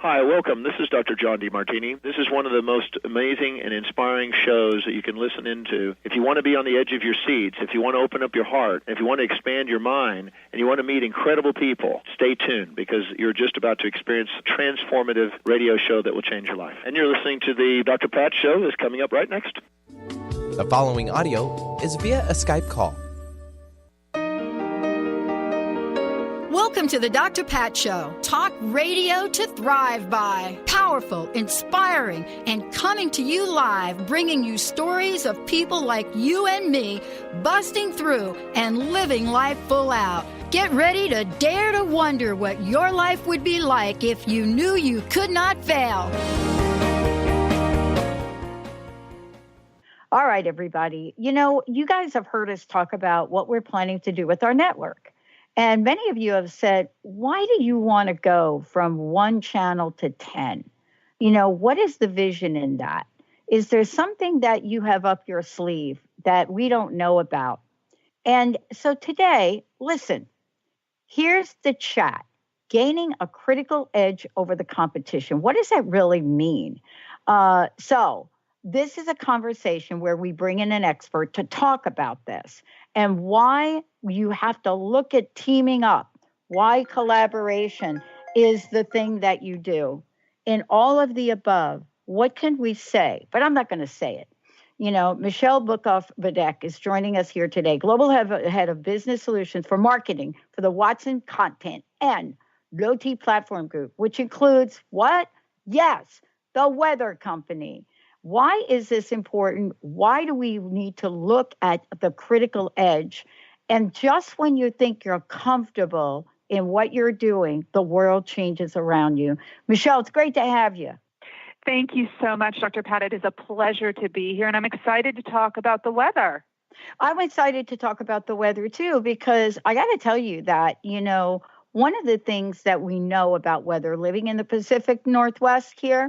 Hi, welcome. This is Dr. John DeMartini. This is one of the most amazing and inspiring shows that you can listen into. If you want to be on the edge of your seats, if you want to open up your heart, if you want to expand your mind, and you want to meet incredible people, stay tuned because you're just about to experience a transformative radio show that will change your life. And you're listening to the Dr. Plat Show that's coming up right next. The following audio is via a Skype call. Welcome to the Dr. Pat Show. Talk radio to thrive by. Powerful, inspiring, and coming to you live, bringing you stories of people like you and me, busting through and living life full out. Get ready to dare to wonder what your life would be like if you knew you could not fail. All right, everybody. You know, you guys have heard us talk about what we're planning to do with our network. And many of you have said, why do you want to go from one channel to 10? You know, what is the vision in that? Is there something that you have up your sleeve that we don't know about? And so today, listen, here's the chat. Gaining a critical edge over the competition. What does that really mean? So this is a conversation where we bring in an expert to talk about this and why you have to look at teaming up, why collaboration is the thing that you do. In all of the above, what can we say? But I'm not going to say it. You know, Michelle Boockoff-Bajdek is joining us here today, Global Head of Business Solutions for Marketing for the Watson Content and Low-T Platform Group, which includes what? Yes, the Weather Company. Why is this important? Why do we need to look at the critical edge? And just when you think you're comfortable in what you're doing, the world changes around you. Michelle, it's great to have you. Thank you so much, Dr. Pat. It is a pleasure to be here, and I'm excited to talk about the weather. I'm excited to talk about the weather, too, because I got to tell you that, you know, one of the things that we know about weather living in the Pacific Northwest here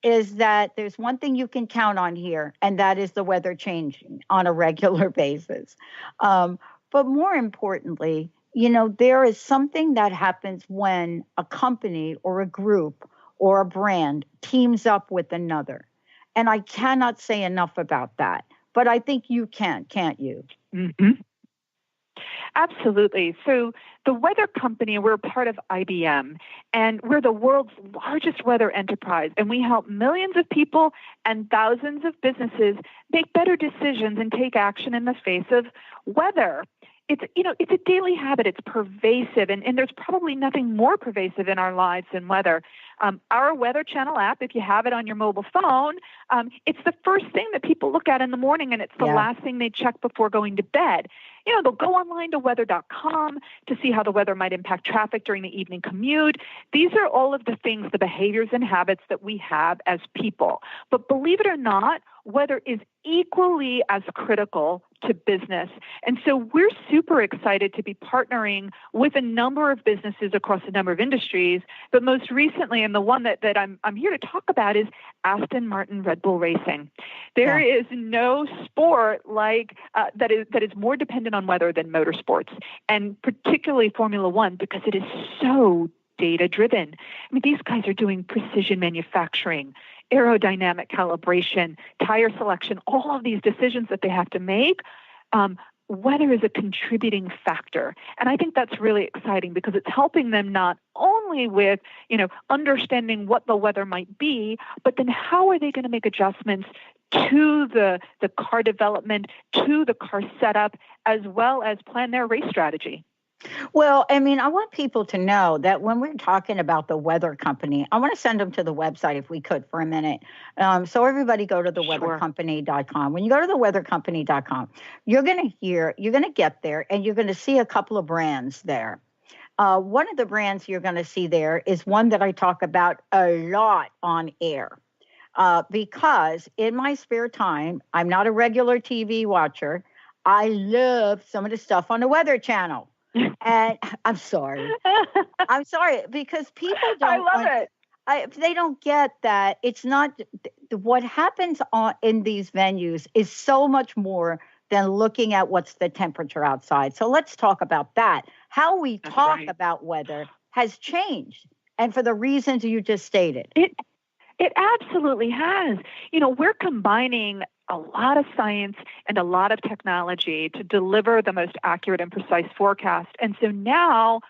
is that there's one thing you can count on here, and that is the weather changing on a regular basis. But more importantly, you know, there is something that happens when a company or a group or a brand teams up with another. And I cannot say enough about that, but I think you can, can't you? Mm-hmm. Absolutely. So the Weather Company, we're part of IBM, and we're the world's largest weather enterprise, and we help millions of people and thousands of businesses make better decisions and take action in the face of weather. It's a daily habit. It's pervasive, and there's probably nothing more pervasive in our lives than weather. Our Weather Channel app, if you have it on your mobile phone, it's the first thing that people look at in the morning, and it's the last thing they check before going to bed. You know, they'll go online to weather.com to see how the weather might impact traffic during the evening commute. These are all of the things, the behaviors and habits that we have as people. But believe it or not, weather is equally as critical to business. And so we're super excited to be partnering with a number of businesses across a number of industries. But most recently, and the one that I'm here to talk about, is Aston Martin Red Bull Racing. There is no sport like that is more dependent on weather than motorsports, and particularly Formula One, because it is so data-driven. I mean, these guys are doing precision manufacturing, aerodynamic calibration, tire selection, all of these decisions that they have to make. Weather is a contributing factor. And I think that's really exciting because it's helping them not only with, understanding what the weather might be, but then how are they going to make adjustments to the car development, to the car setup, as well as plan their race strategy. Well, I mean, I want people to know that when we're talking about the Weather Company, I want to send them to the website if we could for a minute. So everybody go to theweathercompany.com. When you go to theweathercompany.com, you're going to get there and you're going to see a couple of brands there. One of the brands you're going to see there is one that I talk about a lot on air. Because in my spare time, I'm not a regular TV watcher. I love some of the stuff on the Weather Channel. And I'm sorry because people don't. I love it. They don't get that it's not what happens in these venues is so much more than looking at what's the temperature outside. So let's talk about that. How we talk about weather has changed. and for the reasons you just stated. It absolutely has. We're combining a lot of science and a lot of technology to deliver the most accurate and precise forecast. And so now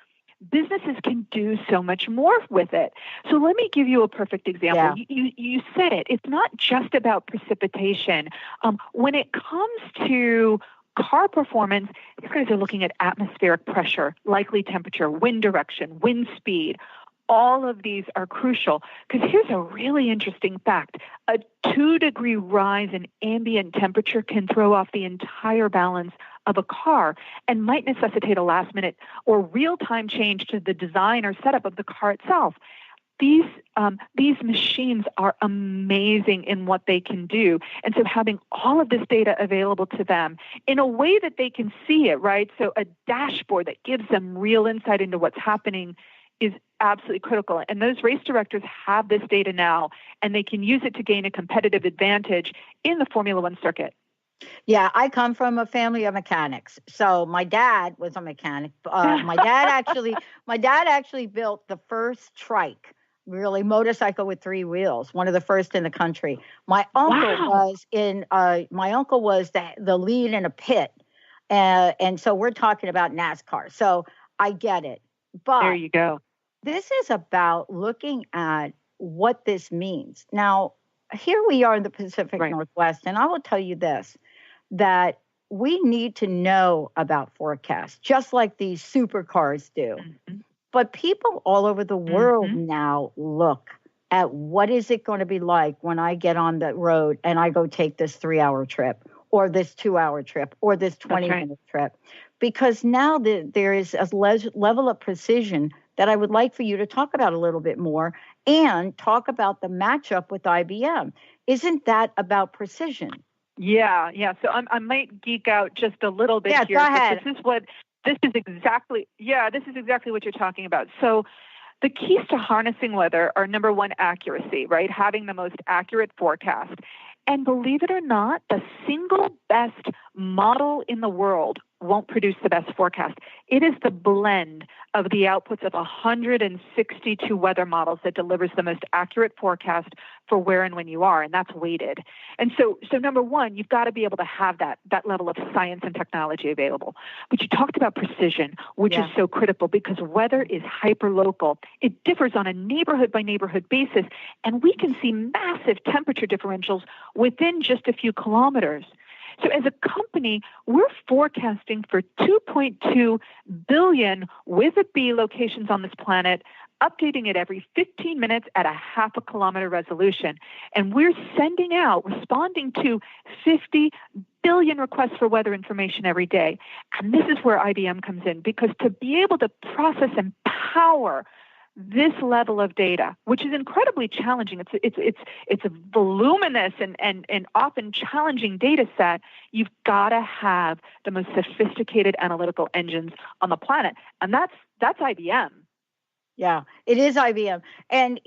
businesses can do so much more with it. So let me give you a perfect example. Yeah. You said it. It's not just about precipitation. When it comes to car performance, these guys are looking at atmospheric pressure, likely temperature, wind direction, wind speed. All of these are crucial because here's a really interesting fact. A 2-degree rise in ambient temperature can throw off the entire balance of a car and might necessitate a last-minute or real-time change to the design or setup of the car itself. These machines are amazing in what they can do. And so having all of this data available to them in a way that they can see it, right? So a dashboard that gives them real insight into what's happening is absolutely critical. And those race directors have this data now, and they can use it to gain a competitive advantage in the Formula One circuit. Yeah, I come from a family of mechanics. So my dad was a mechanic. My dad actually built the first trike, really motorcycle with 3 wheels, one of the first in the country. My uncle was the lead in a pit, and so we're talking about NASCAR. So I get it. But there you go. This is about looking at what this means. Now, here we are in the Pacific Northwest, and I will tell you this, that we need to know about forecasts, just like these supercars do. Mm-hmm. But people all over the world now look at what is it going to be like when I get on the road and I go take this 3-hour trip or this 2-hour trip or this 20-minute trip. Because now there is a level of precision that I would like for you to talk about a little bit more and talk about the matchup with IBM. Isn't that about precision? Yeah. So I might geek out just a little bit here. Go ahead. This is exactly what you're talking about. So the keys to harnessing weather are, number one, accuracy, right? Having the most accurate forecast. And believe it or not, the single best model in the world won't produce the best forecast. It is the blend of the outputs of 162 weather models that delivers the most accurate forecast for where and when you are, and that's weighted. And so number one, you've got to be able to have that level of science and technology available. But you talked about precision, which is so critical because weather is hyperlocal. It differs on a neighborhood-by-neighborhood basis, and we can see massive temperature differentials within just a few kilometers. So as a company, we're forecasting for 2.2 billion with a B locations on this planet, updating it every 15 minutes at a 0.5 kilometer resolution. And we're responding to 50 billion requests for weather information every day. And this is where IBM comes in, because to be able to process and power this level of data, which is incredibly challenging, it's a voluminous and often challenging data set. You've got to have the most sophisticated analytical engines on the planet, and that's IBM. Yeah, it is IBM. And,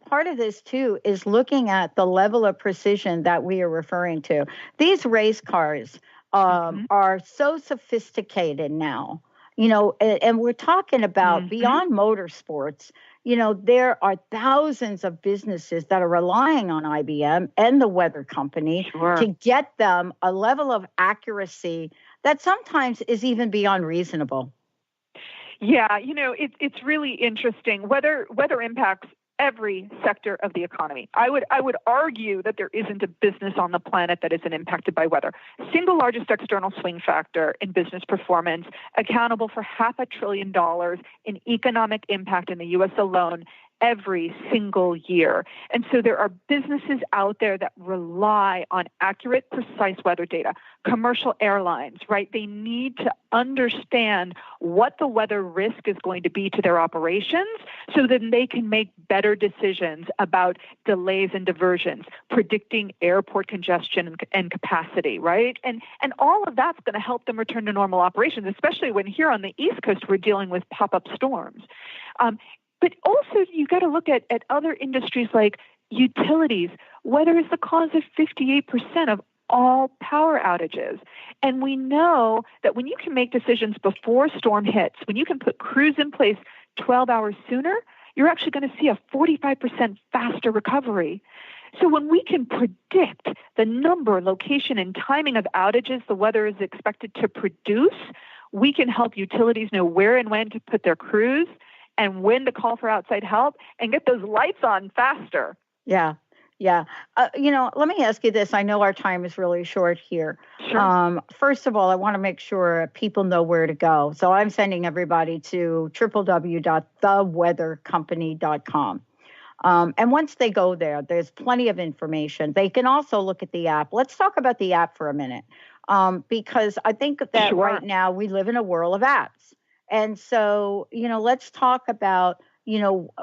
part of this, too, is looking at the level of precision that we are referring to. These race cars are so sophisticated now. And we're talking about beyond motorsports, there are thousands of businesses that are relying on IBM and the weather company to get them a level of accuracy that sometimes is even beyond reasonable. Yeah, it's really interesting. Weather impacts every sector of the economy. I would argue that there isn't a business on the planet that isn't impacted by weather. Single largest external swing factor in business performance, accountable for $500 billion in economic impact in the U.S. alone every single year. And so there are businesses out there that rely on accurate, precise weather data. Commercial airlines, right? They need to understand what the weather risk is going to be to their operations so that they can make better decisions about delays and diversions, predicting airport congestion and capacity, right? And all of that's going to help them return to normal operations, especially when here on the East Coast we're dealing with pop-up storms. But also, you got to look at other industries like utilities. Weather is the cause of 58% of all power outages. And we know that when you can make decisions before storm hits, when you can put crews in place 12 hours sooner, you're actually going to see a 45% faster recovery. So when we can predict the number, location, and timing of outages the weather is expected to produce, we can help utilities know where and when to put their crews and when to call for outside help and get those lights on faster. Yeah. Yeah. Let me ask you this. I know our time is really short here. Sure. First of all, I want to make sure people know where to go. So I'm sending everybody to www.theweathercompany.com. And once they go there, there's plenty of information. They can also look at the app. Let's talk about the app for a minute, because I think that right now we live in a world of apps. And so, let's talk about,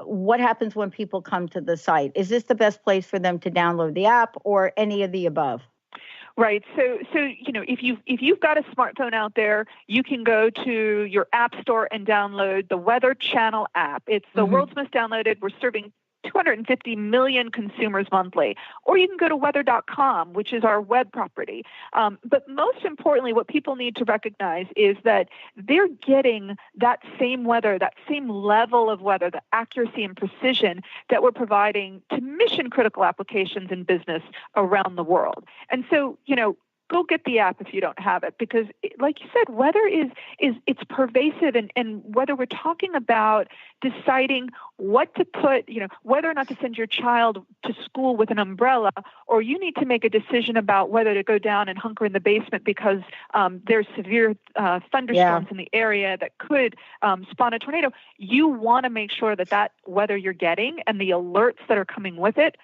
what happens when people come to the site. Is this the best place for them to download the app or any of the above? Right. So if you've got a smartphone out there, you can go to your app store and download the Weather Channel app. It's the world's most downloaded. We're serving 250 million consumers monthly. Or you can go to weather.com, which is our web property. But most importantly, what people need to recognize is that they're getting that same weather, that same level of weather, the accuracy and precision that we're providing to mission-critical applications in business around the world. And so, go get the app if you don't have it, because like you said, weather it's pervasive, and whether we're talking about deciding what to put, whether or not to send your child to school with an umbrella, or you need to make a decision about whether to go down and hunker in the basement because there's severe thunderstorms in the area that could spawn a tornado. You want to make sure that weather you're getting and the alerts that are coming with it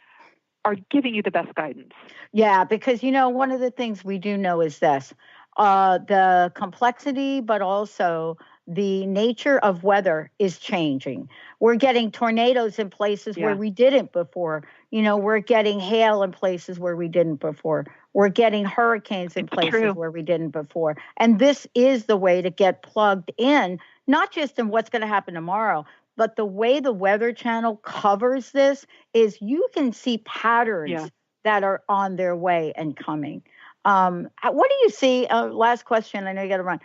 are giving you the best guidance. Yeah, because, one of the things we do know is this, the complexity, but also the nature of weather is changing. We're getting tornadoes in places where we didn't before. We're getting hail in places where we didn't before. We're getting hurricanes in places where we didn't before. And this is the way to get plugged in, not just in what's going to happen tomorrow, but the way the Weather Channel covers this is you can see patterns that are on their way and coming. What do you see? Last question. I know you got to run.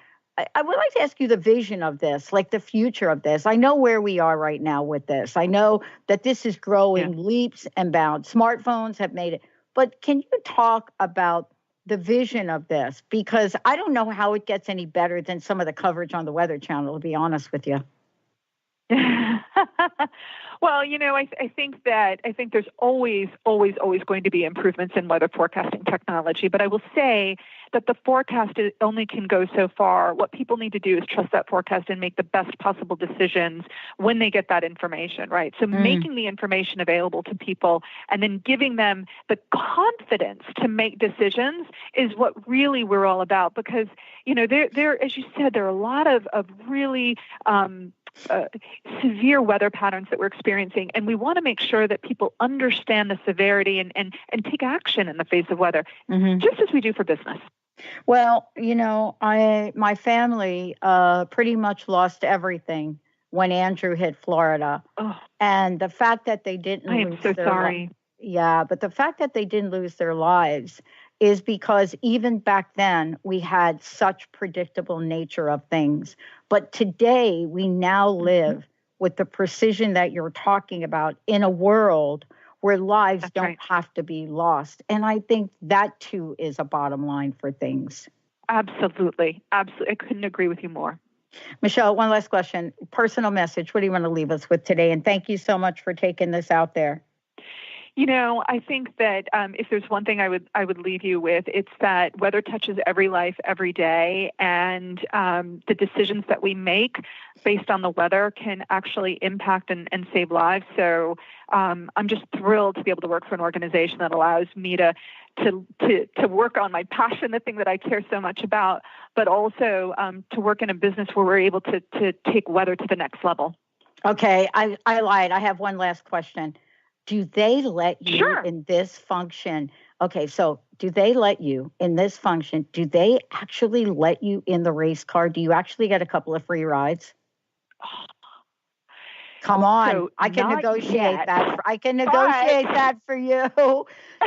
I would like to ask you the vision of this, like the future of this. I know where we are right now with this. I know that this is growing leaps and bounds. Smartphones have made it. But can you talk about the vision of this? Because I don't know how it gets any better than some of the coverage on the Weather Channel, to be honest with you. Well, I think there's always going to be improvements in weather forecasting technology. But I will say that the forecast only can go so far. What people need to do is trust that forecast and make the best possible decisions when they get that information, right? So making the information available to people and then giving them the confidence to make decisions is what really we're all about. Because, there, as you said, there are a lot of really severe weather patterns that we're experiencing, and we want to make sure that people understand the severity and take action in the face of weather, just as we do for business. Well, my family pretty much lost everything when Andrew hit Florida, and the fact that they didn't lose their lives. Yeah, but the fact that they didn't lose their lives is because even back then we had such predictable nature of things. But today we now live with the precision that you're talking about in a world where lives don't have to be lost. And I think that too is a bottom line for things. Absolutely. Absolutely. I couldn't agree with you more. Michelle, one last question. Personal message. What do you want to leave us with today? And thank you so much for taking this out there. I think that if there's one thing I would leave you with, it's that weather touches every life every day, and the decisions that we make based on the weather can actually impact and save lives. So I'm just thrilled to be able to work for an organization that allows me to work on my passion, the thing that I care so much about, but also to work in a business where we're able to take weather to the next level. Okay, I lied. I have one last question. Do they let you in this function? Okay, so do they let you in this function? Do they actually let you in the race car? Do you actually get a couple of free rides? Come on, so I can negotiate that. I can negotiate that for you.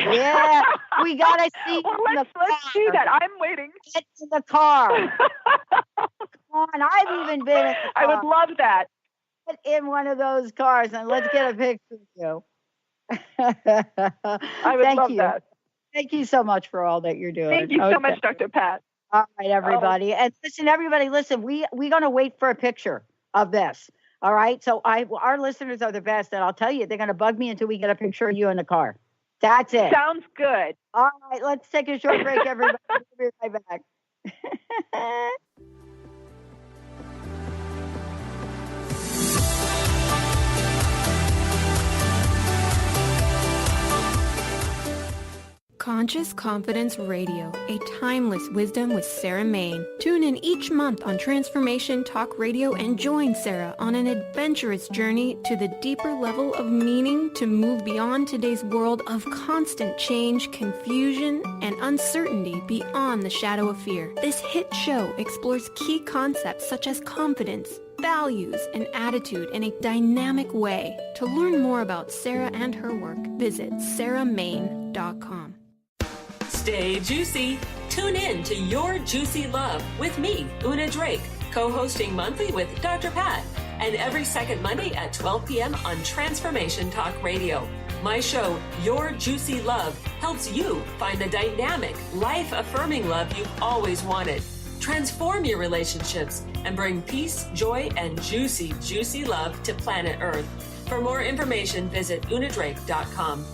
Yeah, we gotta see. Well, let's do that. I'm waiting. Get in the car. Come on, I've even been in the car. I would love that. get in one of those cars and let's get a picture of you. I would love that. Thank you so much for all that you're doing. Thank you so much, Dr. Pat. All right, everybody. And everybody, listen, we're going to wait for a picture of this. All right. So our listeners are the best. And I'll tell you, they're going to bug me until we get a picture of you in the car. That's it. Sounds good. All right. Let's take a short break, everybody. We'll be right back. Conscious Confidence Radio, a timeless wisdom with Sarah Main. Tune in each month on Transformation Talk Radio and join Sarah on an adventurous journey to the deeper level of meaning to move beyond today's world of constant change, confusion, and uncertainty beyond the shadow of fear. This hit show explores key concepts such as confidence, values, and attitude in a dynamic way. To learn more about Sarah and her work, visit sarahmain.com. Stay juicy. Tune in to Your Juicy Love with me, Una Drake, co-hosting monthly with Dr. Pat, and every second Monday at 12 p.m. on Transformation Talk Radio. My show, Your Juicy Love, helps you find the dynamic, life-affirming love you've always wanted. Transform your relationships and bring peace, joy, and juicy, juicy love to planet Earth. For more information, visit unadrake.com.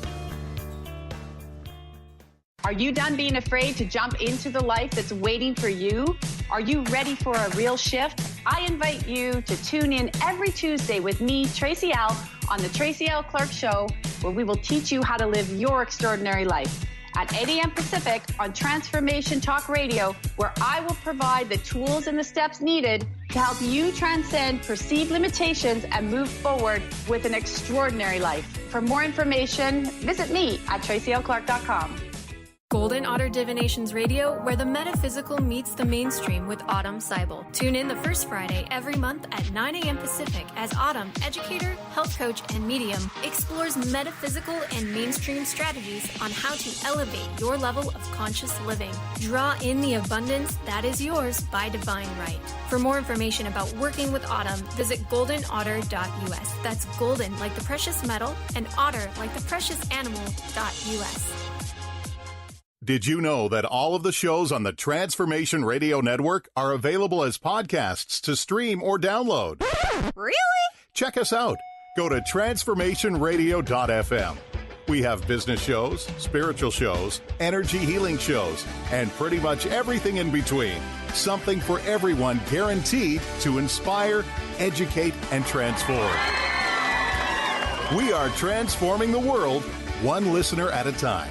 Are you done being afraid to jump into the life that's waiting for you? Are you ready for a real shift? I invite you to tune in every Tuesday with me, Tracy L., on the Tracy L. Clark Show, where we will teach you how to live your extraordinary life. At 8 a.m. Pacific on Transformation Talk Radio, where I will provide the tools and the steps needed to help you transcend perceived limitations and move forward with an extraordinary life. For more information, visit me at tracylclark.com. Golden Otter Divinations Radio, where the metaphysical meets the mainstream with Autumn Seibel. Tune in the first Friday every month at 9 a.m. Pacific as Autumn, educator, health coach, and medium, explores metaphysical and mainstream strategies on how to elevate your level of conscious living. Draw in the abundance that is yours by divine right. For more information about working with Autumn, visit goldenotter.us. That's golden like the precious metal and otter like the precious animal.us. Did you know that all of the shows on the Transformation Radio Network are available as podcasts to stream or download? Really? Check us out. Go to transformationradio.fm. We have business shows, spiritual shows, energy healing shows, and pretty much everything in between. Something for everyone, guaranteed to inspire, educate, and transform. We are transforming the world, one listener at a time.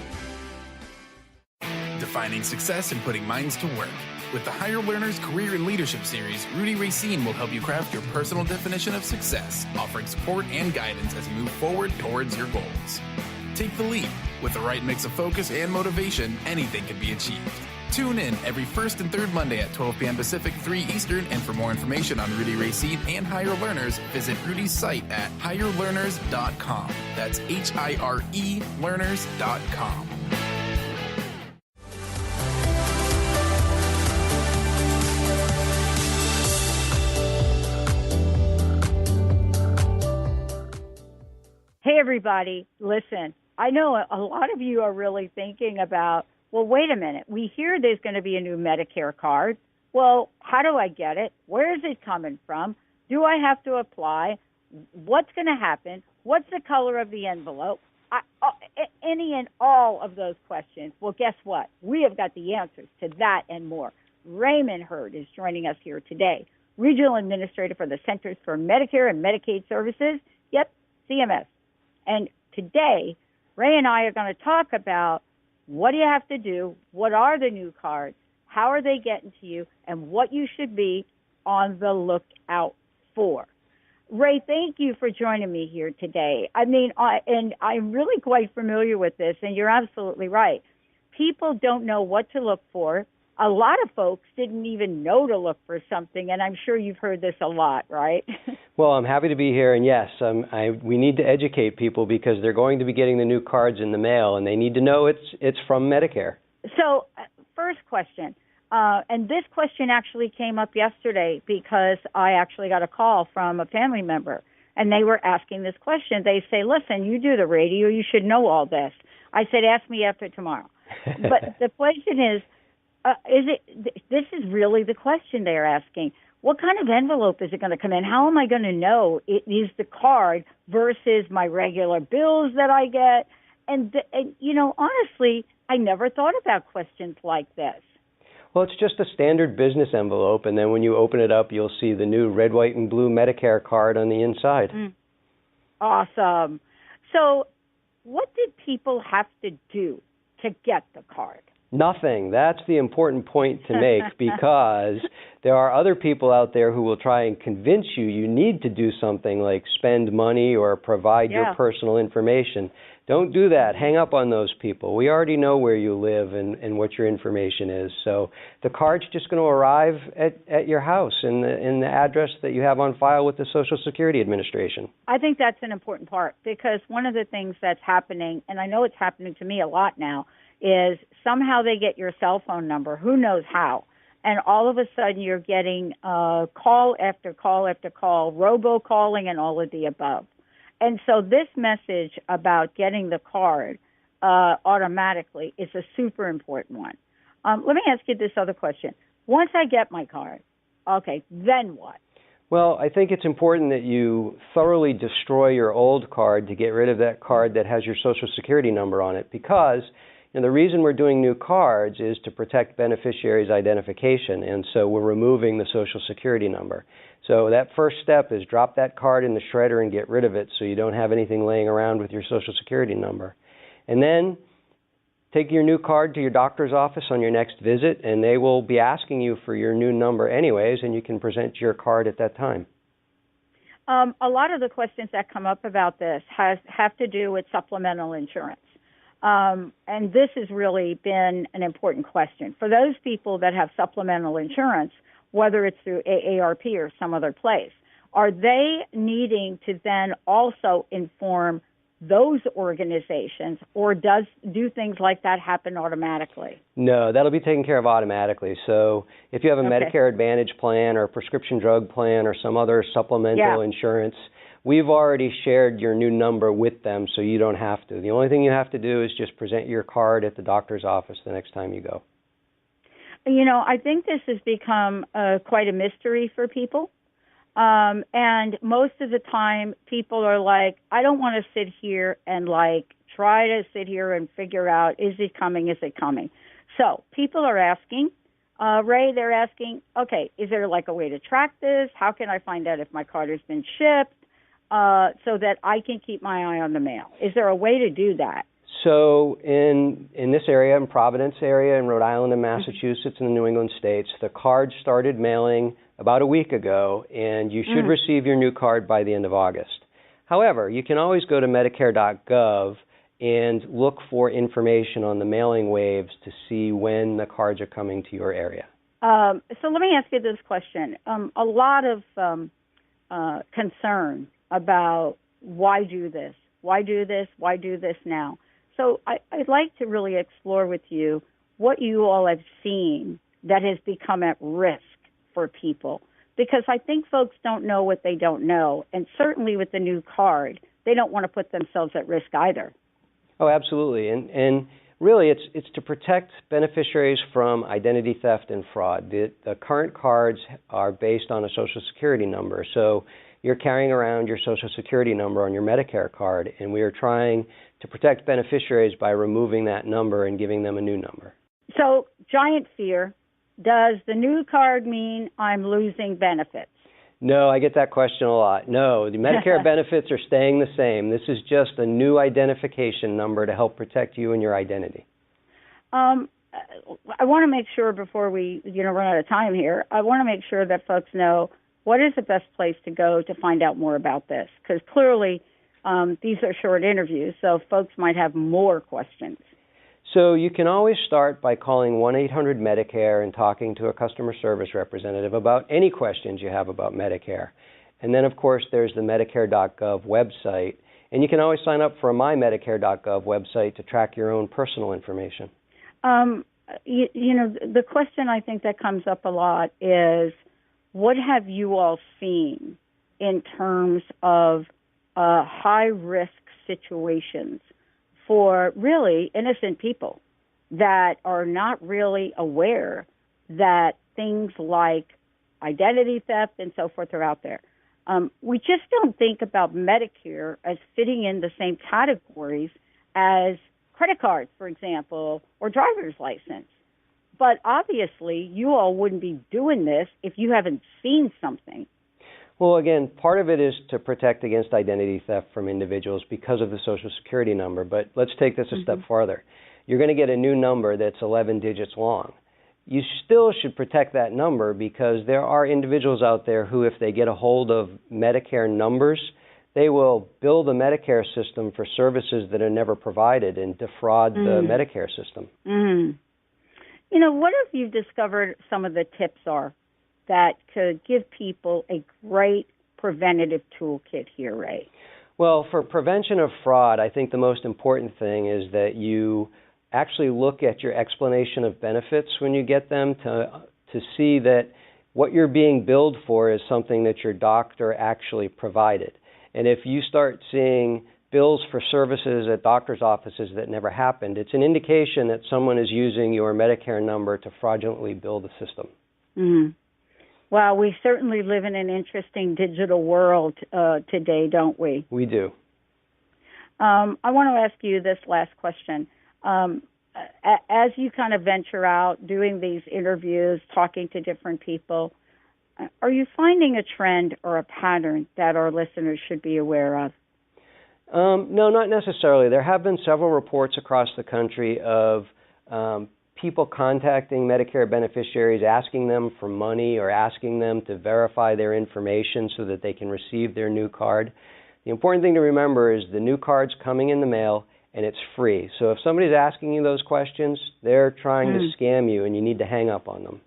Defining success and putting minds to work. With the Higher Learners Career and Leadership Series, Rudy Racine will help you craft your personal definition of success, offering support and guidance as you move forward towards your goals. Take the leap. With the right mix of focus and motivation, anything can be achieved. Tune in every first and third Monday at 12 p.m. Pacific, 3 Eastern, and for more information on Rudy Racine and Higher Learners, visit Rudy's site at higherlearners.com. That's HIRE learners.com. Hey, everybody, listen, I know a lot of you are really thinking about, well, wait a minute. We hear there's going to be a new Medicare card. Well, how do I get it? Where is it coming from? Do I have to apply? What's going to happen? What's the color of the envelope? Any and all of those questions. Well, guess what? We have got the answers to that and more. Raymond Hurd is joining us here today, Regional Administrator for the Centers for Medicare and Medicaid Services. Yep, CMS. And today, Ray and I are going to talk about what do you have to do, what are the new cards, how are they getting to you, and what you should be on the lookout for. Ray, thank you for joining me here today. I mean, I'm really quite familiar with this, and you're absolutely right. People don't know what to look for. A lot of folks didn't even know to look for something, and I'm sure you've heard this a lot, right? Well, I'm happy to be here, and yes, we need to educate people because they're going to be getting the new cards in the mail, and they need to know it's from Medicare. So, first question, and this question actually came up yesterday because I actually got a call from a family member and they were asking this question. They say, listen, you do the radio, you should know all this. I said, ask me after tomorrow. But the question is this is really the question they're asking. What kind of envelope is it going to come in? How am I going to know it is the card versus my regular bills that I get? And honestly, I never thought about questions like this. Well, it's just a standard business envelope, and then when you open it up, you'll see the new red, white, and blue Medicare card on the inside. Awesome. So what did people have to do to get the card? Nothing. That's the important point to make, because there are other people out there who will try and convince you need to do something like spend money or provide your personal information. Don't do that. Hang up on those people. We already know where you live and what your information is. So the card's just going to arrive at your house in the address that you have on file with the Social Security Administration. I think that's an important part, because one of the things that's happening, and I know it's happening to me a lot now, is somehow they get your cell phone number, who knows how, and all of a sudden you're getting call after call after call, robocalling and all of the above. And so this message about getting the card automatically is a super important one. Let me ask you this other question. Once I get my card, okay, then what? Well, I think it's important that you thoroughly destroy your old card to get rid of that card that has your Social Security number on it, because the reason we're doing new cards is to protect beneficiaries' identification, and so we're removing the Social Security number. So that first step is drop that card in the shredder and get rid of it so you don't have anything laying around with your Social Security number. And then take your new card to your doctor's office on your next visit, and they will be asking you for your new number anyways, and you can present your card at that time. A lot of the questions that come up about this have to do with supplemental insurance. And this has really been an important question. For those people that have supplemental insurance, whether it's through AARP or some other place, are they needing to then also inform those organizations, or do things like that happen automatically? No, that'll be taken care of automatically. So if you have a Medicare Advantage plan or a prescription drug plan or some other supplemental insurance, we've already shared your new number with them, so you don't have to. The only thing you have to do is just present your card at the doctor's office the next time you go. I think this has become quite a mystery for people. And most of the time, people are like, I don't want to sit here and try to sit here and figure out, is it coming? So people are asking, Ray, they're asking, okay, is there a way to track this? How can I find out if my card has been shipped so that I can keep my eye on the mail? Is there a way to do that? So in this area, in Providence area, in Rhode Island and Massachusetts and the New England states, the card started mailing about a week ago, and you should receive your new card by the end of August. However, you can always go to Medicare.gov and look for information on the mailing waves to see when the cards are coming to your area. So let me ask you this question. A lot of concern about why do this? Why do this? Why do this now? So I'd like to really explore with you what you all have seen that has become at risk for people, because I think folks don't know what they don't know, and certainly with the new card, they don't want to put themselves at risk either. Oh, absolutely, and really it's to protect beneficiaries from identity theft and fraud. The current cards are based on a Social Security number, so you're carrying around your Social Security number on your Medicare card, and we are trying to protect beneficiaries by removing that number and giving them a new number. So, giant fear. Does the new card mean I'm losing benefits? No, I get that question a lot. No, the Medicare benefits are staying the same. This is just a new identification number to help protect you and your identity. I want to make sure before we run out of time here, I want to make sure that folks know what is the best place to go to find out more about this, because clearly these are short interviews, so folks might have more questions. So you can always start by calling 1-800-MEDICARE and talking to a customer service representative about any questions you have about Medicare. And then, of course, there's the Medicare.gov website. And you can always sign up for a MyMedicare.gov website to track your own personal information. The question I think that comes up a lot is, what have you all seen in terms of high-risk situations for really innocent people that are not really aware that things like identity theft and so forth are out there. We just don't think about Medicare as fitting in the same categories as credit cards, for example, or driver's license. But obviously, you all wouldn't be doing this if you haven't seen something. Well, again, part of it is to protect against identity theft from individuals because of the Social Security number. But let's take this a step farther. You're going to get a new number that's 11 digits long. You still should protect that number because there are individuals out there who, if they get a hold of Medicare numbers, they will bill the Medicare system for services that are never provided and defraud the Medicare system. You know, what have you discovered some of the tips are that could give people a great preventative toolkit here, Ray? Well, for prevention of fraud, I think the most important thing is that you actually look at your explanation of benefits when you get them to see that what you're being billed for is something that your doctor actually provided. And if you start seeing bills for services at doctor's offices that never happened, it's an indication that someone is using your Medicare number to fraudulently bill the system. Well, we certainly live in an interesting digital world today, don't we? We do. I want to ask you this last question. As you kind of venture out, doing these interviews, talking to different people, are you finding a trend or a pattern that our listeners should be aware of? No, not necessarily. There have been several reports across the country of people contacting Medicare beneficiaries, asking them for money or asking them to verify their information so that they can receive their new card. The important thing to remember is the new card's coming in the mail and it's free. So if somebody's asking you those questions, they're trying to scam you and you need to hang up on them.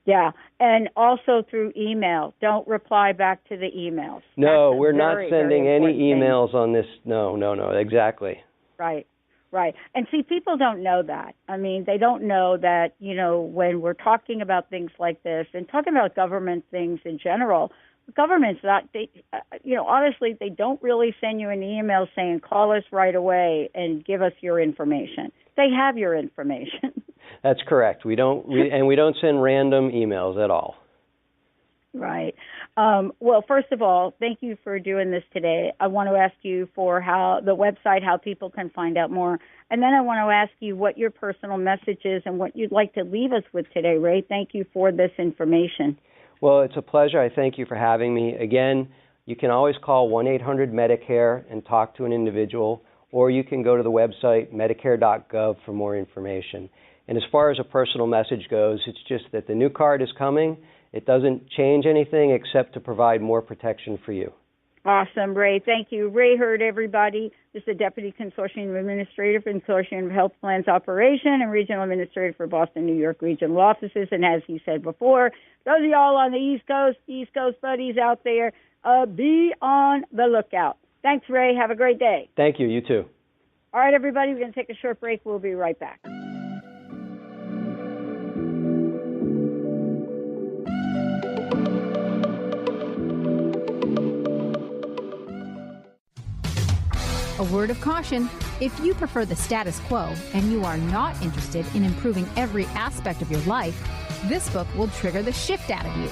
Yeah, and also through email. Don't reply back to the emails. No, we're not sending any emails on this. No, exactly. Right. And see, people don't know that. I mean, they don't know that, you know, when we're talking about things like this and talking about government things in general, the government's not, honestly, they don't really send you an email saying, call us right away and give us your information. They have your information. That's correct. We don't send random emails at all. Right. Well, first of all, thank you for doing this today. I want to ask you for how the website, how people can find out more. And then I want to ask you what your personal message is and what you'd like to leave us with today, Ray. Thank you for this information. Well, it's a pleasure. I thank you for having me. Again, you can always call 1-800-MEDICARE and talk to an individual, or you can go to the website medicare.gov for more information. And as far as a personal message goes, it's just that the new card is coming. It doesn't change anything except to provide more protection for you. Awesome, Ray. Thank you. Ray Hurd, everybody. This is the Deputy Consortium Administrator for Consortium of Health Plans Operation and Regional Administrator for Boston, New York Regional Offices. And as he said before, those of y'all on the East Coast buddies out there, be on the lookout. Thanks, Ray. Have a great day. Thank you. You too. All right, everybody. We're going to take a short break. We'll be right back. A word of caution, if you prefer the status quo and you are not interested in improving every aspect of your life, this book will trigger the shift out of you.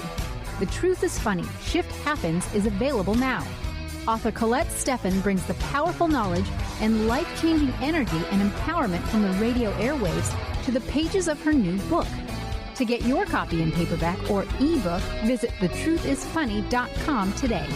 The Truth is Funny, Shift Happens is available now. Author Colette Steffen brings the powerful knowledge and life-changing energy and empowerment from the radio airwaves to the pages of her new book. To get your copy in paperback or ebook, visit thetruthisfunny.com today.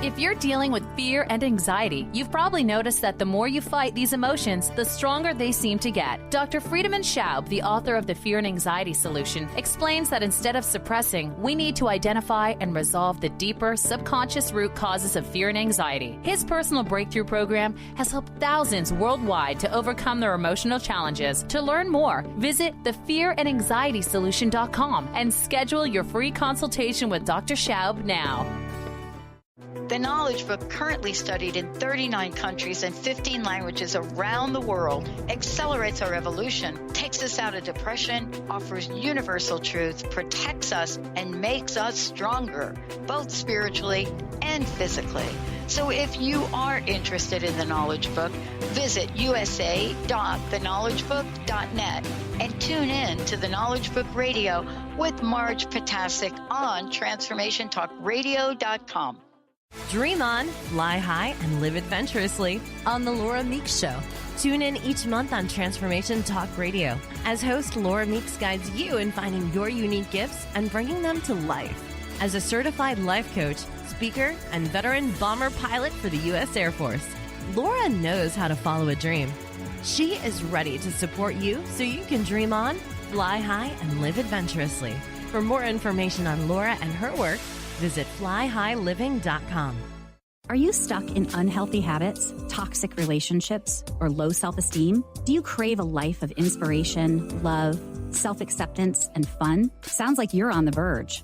If you're dealing with fear and anxiety, you've probably noticed that the more you fight these emotions, the stronger they seem to get. Dr. Friedemann Schaub, the author of The Fear and Anxiety Solution, explains that instead of suppressing, we need to identify and resolve the deeper, subconscious root causes of fear and anxiety. His personal breakthrough program has helped thousands worldwide to overcome their emotional challenges. To learn more, visit thefearandanxietysolution.com and schedule your free consultation with Dr. Schaub now. The Knowledge Book, currently studied in 39 countries and 15 languages around the world, accelerates our evolution, takes us out of depression, offers universal truth, protects us, and makes us stronger, both spiritually and physically. So if you are interested in the Knowledge Book, visit usa.theknowledgebook.net and tune in to the Knowledge Book Radio with Marge Potasic on TransformationTalkRadio.com. Dream on, fly high, and live adventurously on The Laura Meeks Show. Tune in each month on Transformation Talk Radio as host Laura Meeks guides you in finding your unique gifts and bringing them to life. As a certified life coach, speaker, and veteran bomber pilot for the U.S. Air Force, Laura knows how to follow a dream. She is ready to support you so you can dream on, fly high, and live adventurously. For more information on Laura and her work, visit flyhighliving.com. Are you stuck in unhealthy habits, toxic relationships, or low self-esteem? Do you crave a life of inspiration, love, self-acceptance, and fun? Sounds like you're on the verge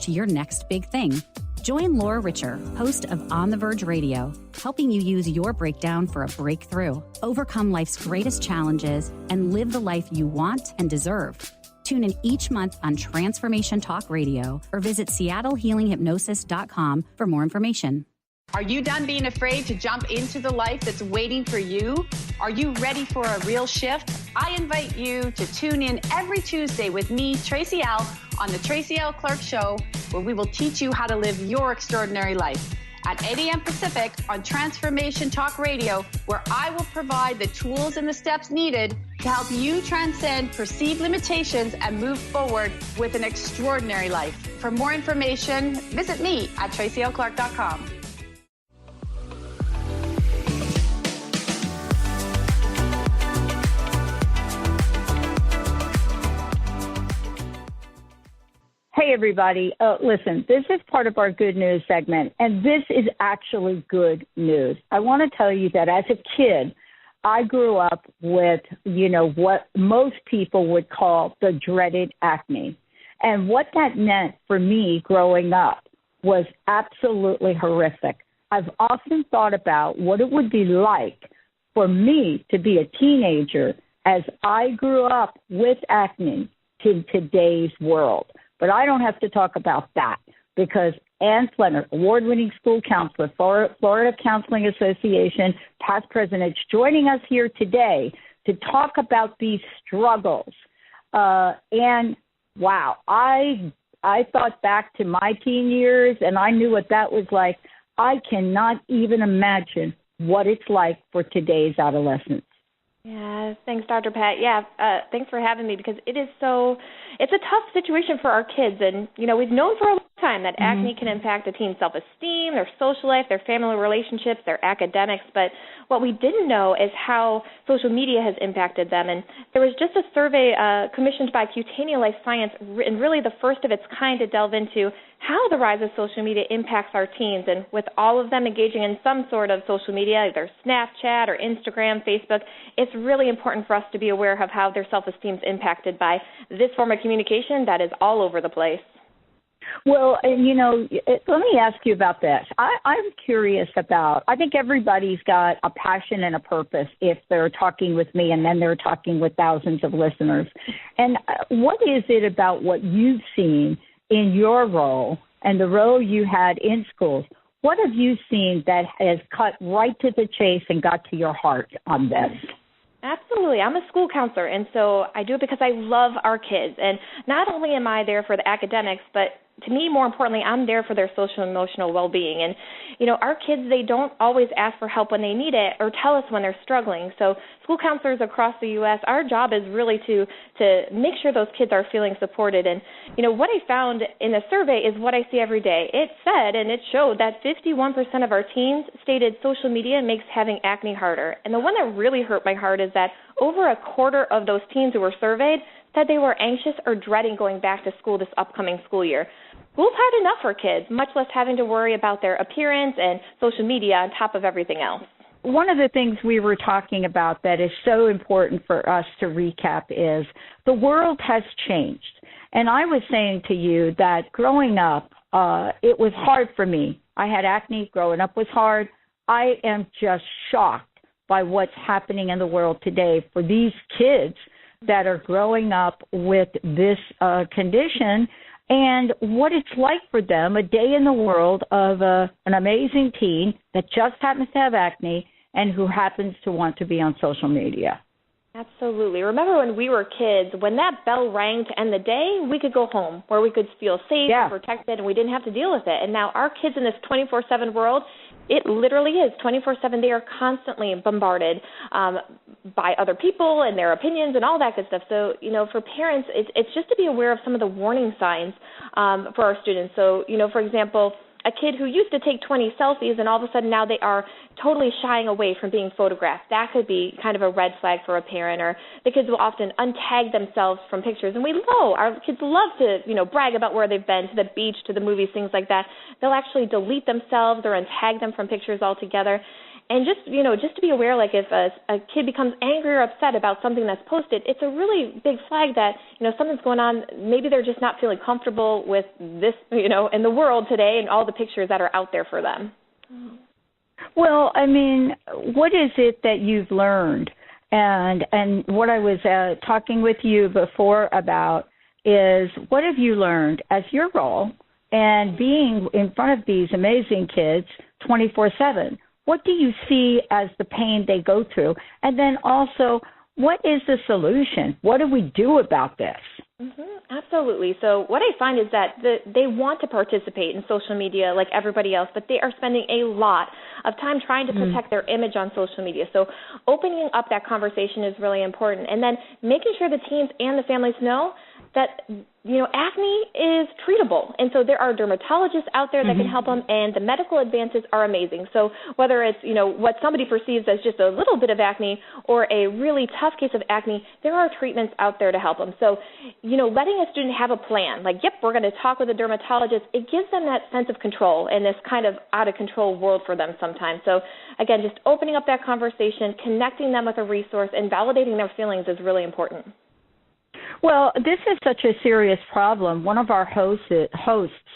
to your next big thing. Join Laura Richer, host of On the Verge Radio, helping you use your breakdown for a breakthrough, overcome life's greatest challenges, and live the life you want and deserve. Tune in each month on Transformation Talk Radio or visit SeattleHealingHypnosis.com for more information. Are you done being afraid to jump into the life that's waiting for you? Are you ready for a real shift? I invite you to tune in every Tuesday with me, Tracy L, on the Tracy L. Clark Show, where we will teach you how to live your extraordinary life. At 8 a.m. Pacific on Transformation Talk Radio, where I will provide the tools and the steps needed to help you transcend perceived limitations and move forward with an extraordinary life. For more information, visit me at tracylclark.com. Hey, everybody. Listen, this is part of our good news segment, and this is actually good news. I want to tell you that as a kid, I grew up with, what most people would call the dreaded acne. And what that meant for me growing up was absolutely horrific. I've often thought about what it would be like for me to be a teenager as I grew up with acne in today's world. But I don't have to talk about that because Anne Flenner-Award-Winning School Counselor, Florida Counseling Association, past president, is joining us here today to talk about these struggles. And wow, I thought back to my teen years, and I knew what that was like. I cannot even imagine what it's like for today's adolescents. Yeah, thanks, Dr. Pat. Yeah, thanks for having me because it's a tough situation for our kids. And, we've known for a long time that acne can impact a teen's self-esteem, their social life, their family relationships, their academics. But what we didn't know is how social media has impacted them. And there was just a survey commissioned by Cutania Life Science, and really the first of its kind to delve into how the rise of social media impacts our teens. And with all of them engaging in some sort of social media, either Snapchat or Instagram, Facebook, it's really important for us to be aware of how their self-esteem is impacted by this form of communication that is all over the place. Well, let me ask you about this. I'm curious about, I think everybody's got a passion and a purpose if they're talking with me and then they're talking with thousands of listeners. And what is it about what you've seen in your role and the role you had in schools? What have you seen that has cut right to the chase and got to your heart on this? Absolutely. I'm a school counselor, and so I do it because I love our kids. And not only am I there for the academics, but to me, more importantly, I'm there for their social and emotional well-being. And, our kids, they don't always ask for help when they need it or tell us when they're struggling. So school counselors across the U.S., our job is really to make sure those kids are feeling supported. And, what I found in the survey is what I see every day. It said, and it showed that 51% of our teens stated social media makes having acne harder. And the one that really hurt my heart is that over a quarter of those teens who were surveyed said they were anxious or dreading going back to school this upcoming school year. School's hard enough for kids, much less having to worry about their appearance and social media on top of everything else. One of the things we were talking about that is so important for us to recap is the world has changed. And I was saying to you that growing up, it was hard for me I had acne. Growing up was hard. I am just shocked by what's happening in the world today for these kids that are growing up with this condition and what it's like for them, a day in the world of an amazing teen that just happens to have acne and who happens to want to be on social media. Absolutely. Remember when we were kids, when that bell rang to end the day, we could go home where we could feel safe and protected and we didn't have to deal with it. And now our kids in this 24/7 world, it literally is 24/7. They are constantly bombarded by other people and their opinions and all that good stuff. So, for parents, it's just to be aware of some of the warning signs for our students. So, for example, a kid who used to take 20 selfies and all of a sudden now they are totally shying away from being photographed. That could be kind of a red flag for a parent. Or the kids will often untag themselves from pictures. And our kids love to, brag about where they've been, to the beach, to the movies, things like that. They'll actually delete themselves or untag them from pictures altogether. And just to be aware, like if a kid becomes angry or upset about something that's posted, it's a really big flag that, something's going on. Maybe they're just not feeling comfortable with this, in the world today and all the pictures that are out there for them. Well, I mean, what is it that you've learned? And what I was talking with you before about is what have you learned as your role and being in front of these amazing kids 24/7? What do you see as the pain they go through? And then also, what is the solution? What do we do about this? Absolutely. So what I find is that they want to participate in social media like everybody else, but they are spending a lot of time trying to protect their image on social media. So opening up that conversation is really important. And then making sure the teens and the families know that, acne is treatable. And so there are dermatologists out there that can help them, and the medical advances are amazing. So whether it's, what somebody perceives as just a little bit of acne or a really tough case of acne, there are treatments out there to help them. So, letting a student have a plan, like, yep, we're going to talk with a dermatologist, it gives them that sense of control in this kind of out-of-control world for them sometimes. So, again, just opening up that conversation, connecting them with a resource, and validating their feelings is really important. Well, this is such a serious problem. One of our hosts,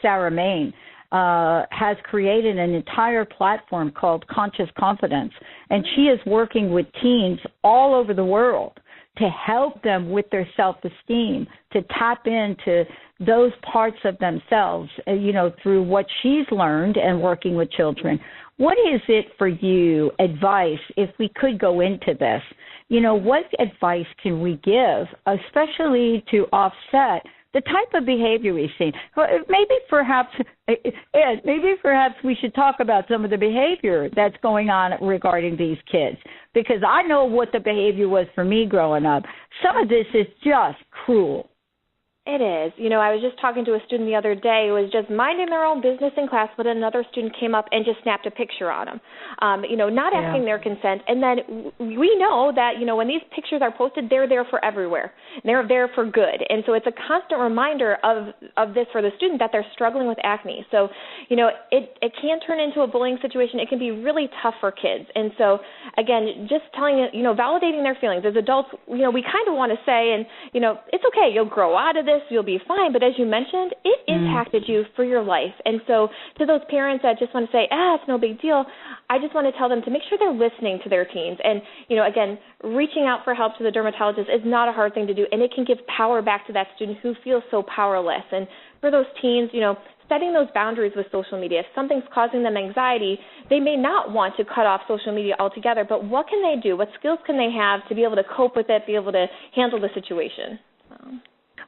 Sarah Main, has created an entire platform called Conscious Confidence, and she is working with teens all over the world to help them with their self-esteem, to tap into those parts of themselves, through what she's learned and working with children. What is it for you, advice, if we could go into this? What advice can we give, especially to offset the type of behavior we've seen? Maybe perhaps we should talk about some of the behavior that's going on regarding these kids, because I know what the behavior was for me growing up. Some of this is just cruel. It is. I was just talking to a student the other day who was just minding their own business in class, but another student came up and just snapped a picture on them, not asking their consent. And then we know that, when these pictures are posted, they're there for everywhere. They're there for good. And so it's a constant reminder of this for the student that they're struggling with acne. So, it can turn into a bullying situation. It can be really tough for kids. And so, again, just telling, validating their feelings. As adults, we kind of want to say, and, it's okay, you'll grow out of this, you'll be fine. But as you mentioned, it impacted you for your life. And so to those parents that just want to say, it's no big deal, I just want to tell them to make sure they're listening to their teens. And, again, reaching out for help to the dermatologist is not a hard thing to do, and it can give power back to that student who feels so powerless. And for those teens, setting those boundaries with social media. If something's causing them anxiety, they may not want to cut off social media altogether, but what can they do? What skills can they have to be able to cope with it, be able to handle the situation?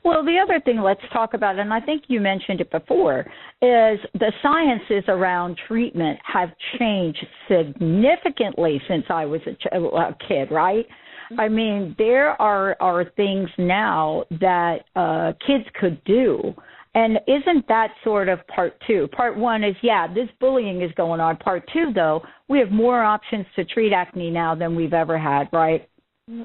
Well, the other thing let's talk about, and I think you mentioned it before, is the sciences around treatment have changed significantly since I was a kid, right? I mean, there are things now that kids could do. And isn't that sort of part two? Part one is, this bullying is going on. Part two, though, we have more options to treat acne now than we've ever had, right?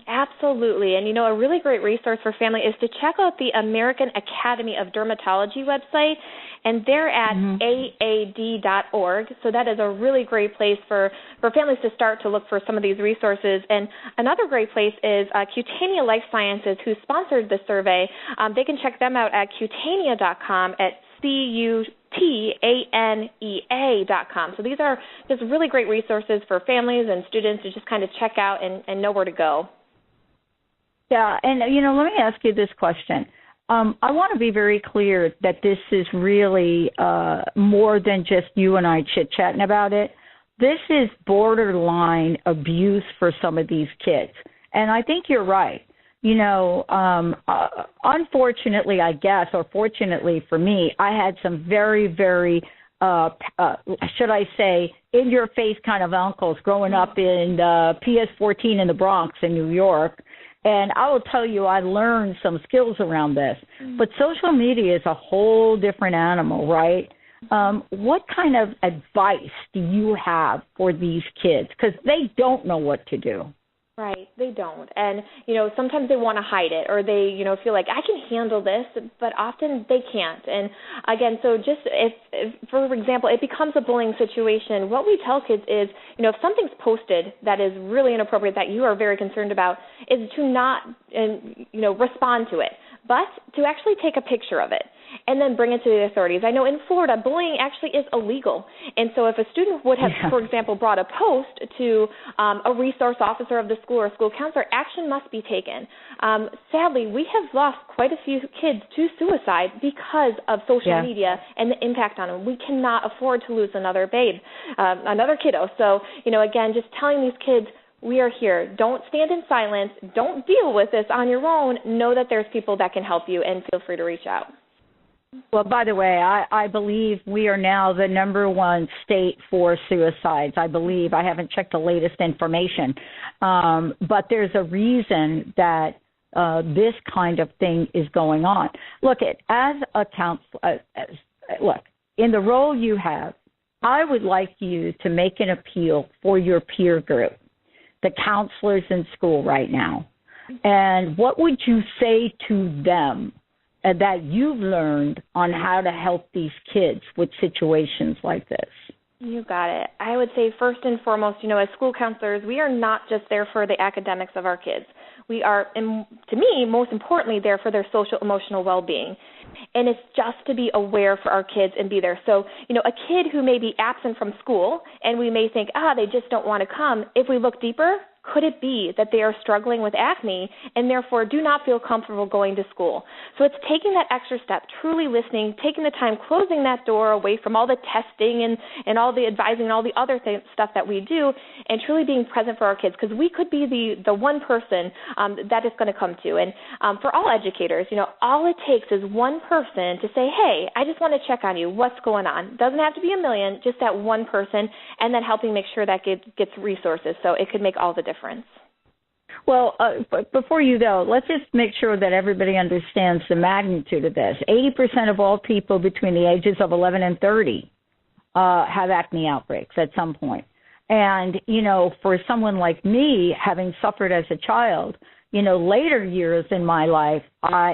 Absolutely. And, a really great resource for family is to check out the American Academy of Dermatology website, and they're at aad.org. So that is a really great place for families to start to look for some of these resources. And another great place is Cutania Life Sciences, who sponsored the survey. They can check them out at cutania.com at CUTANEA.com. So these are just really great resources for families and students to just kind of check out and know where to go. Yeah, and, let me ask you this question. I want to be very clear that this is really more than just you and I chit-chatting about it. This is borderline abuse for some of these kids. And I think you're right. Unfortunately, I guess, or fortunately for me, I had some very, very, should I say, in-your-face kind of uncles growing up in PS14 in the Bronx in New York. And I will tell you, I learned some skills around this. But social media is a whole different animal, right? What kind of advice do you have for these kids? Because they don't know what to do. Right, they don't. And, sometimes they want to hide it, or they, feel like I can handle this, but often they can't. And again, so just if for example, it becomes a bullying situation, what we tell kids is, if something's posted that is really inappropriate that you are very concerned about, is to not, respond to it, but to actually take a picture of it and then bring it to the authorities. I know in Florida, bullying actually is illegal. And so if a student would have, for example, brought a post to a resource officer of the school or a school counselor, action must be taken. Sadly, we have lost quite a few kids to suicide because of social media and the impact on them. We cannot afford to lose another another kiddo. So, again, just telling these kids, we are here. Don't stand in silence. Don't deal with this on your own. Know that there's people that can help you, and feel free to reach out. Well, by the way, I believe we are now the #1 state for suicides. I believe. I haven't checked the latest information. But there's a reason that this kind of thing is going on. Look, as a counselor, in the role you have, I would like you to make an appeal for your peer group, the counselors in school right now. And what would you say to them that you've learned on how to help these kids with situations like this? You got it. I would say first and foremost, as school counselors, we are not just there for the academics of our kids. We are, to me, most importantly, there for their social, emotional well-being. And it's just to be aware for our kids and be there. So, a kid who may be absent from school and we may think, they just don't want to come. If we look deeper, could it be that they are struggling with acne and therefore do not feel comfortable going to school? So it's taking that extra step, truly listening, taking the time, closing that door away from all the testing and all the advising and all the other stuff that we do, and truly being present for our kids, because we could be the one person that it's going to come to. And for all educators, all it takes is one person to say, hey, I just want to check on you. What's going on? Doesn't have to be a million, just that one person, and then helping make sure that gets resources. So it could make all the difference. Well, before you go, let's just make sure that everybody understands the magnitude of this. 80% of all people between the ages of 11 and 30 have acne outbreaks at some point. And, for someone like me, having suffered as a child, later years in my life,